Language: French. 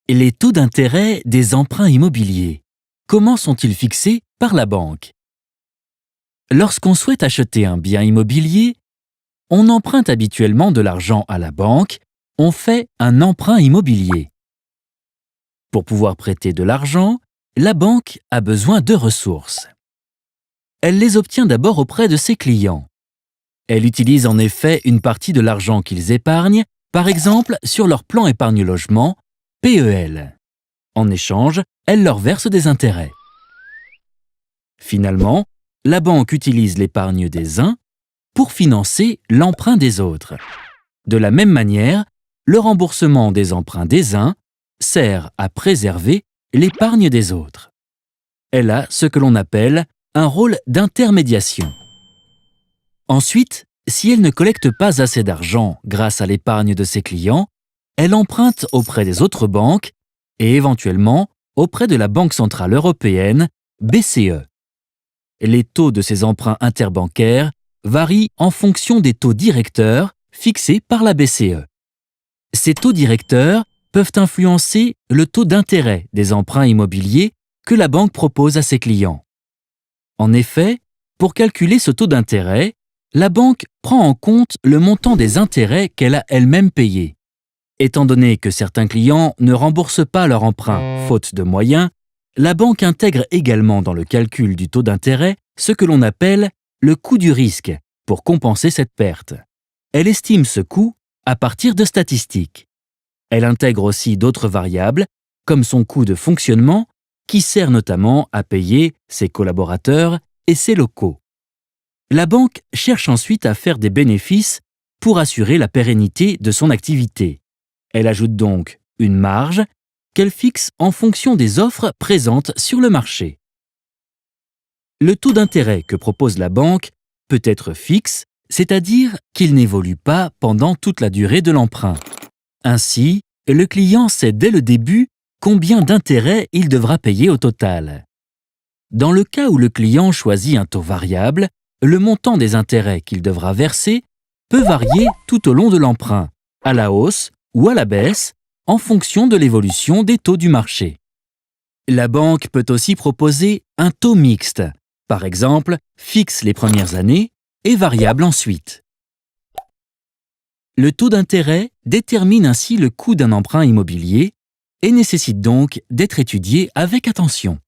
Les taux d'intérêt des emprunts immobiliers. Comment sont-ils fixés par la banque? Lorsqu'on souhaite acheter un bien immobilier, on emprunte habituellement de l'argent à la banque, on fait un emprunt immobilier. Pour pouvoir prêter de l'argent, la banque a besoin de ressources. Elle les obtient d'abord auprès de ses clients. Elle utilise en effet une partie de l'argent qu'ils épargnent, par exemple sur leur plan épargne-logement, PEL. En échange, elle leur verse des intérêts. Finalement, la banque utilise l'épargne des uns pour financer l'emprunt des autres. De la même manière, le remboursement des emprunts des uns sert à préserver l'épargne des autres. Elle a ce que l'on appelle un rôle d'intermédiation. Ensuite, si elle ne collecte pas assez d'argent grâce à l'épargne de ses clients, elle emprunte auprès des autres banques et éventuellement auprès de la Banque centrale européenne, BCE. Les taux de ces emprunts interbancaires varient en fonction des taux directeurs fixés par la BCE. Ces taux directeurs peuvent influencer le taux d'intérêt des emprunts immobiliers que la banque propose à ses clients. En effet, pour calculer ce taux d'intérêt, la banque prend en compte le montant des intérêts qu'elle a elle-même payés. Étant donné que certains clients ne remboursent pas leur emprunt faute de moyens, la banque intègre également dans le calcul du taux d'intérêt ce que l'on appelle le coût du risque pour compenser cette perte. Elle estime ce coût à partir de statistiques. Elle intègre aussi d'autres variables, comme son coût de fonctionnement, qui sert notamment à payer ses collaborateurs et ses locaux. La banque cherche ensuite à faire des bénéfices pour assurer la pérennité de son activité. Elle ajoute donc une marge qu'elle fixe en fonction des offres présentes sur le marché. Le taux d'intérêt que propose la banque peut être fixe, c'est-à-dire qu'il n'évolue pas pendant toute la durée de l'emprunt. Ainsi, le client sait dès le début combien d'intérêts il devra payer au total. Dans le cas où le client choisit un taux variable, le montant des intérêts qu'il devra verser peut varier tout au long de l'emprunt, à la hausse ou à la baisse, en fonction de l'évolution des taux du marché. La banque peut aussi proposer un taux mixte, par exemple fixe les premières années et variable ensuite. Le taux d'intérêt détermine ainsi le coût d'un emprunt immobilier et nécessite donc d'être étudié avec attention.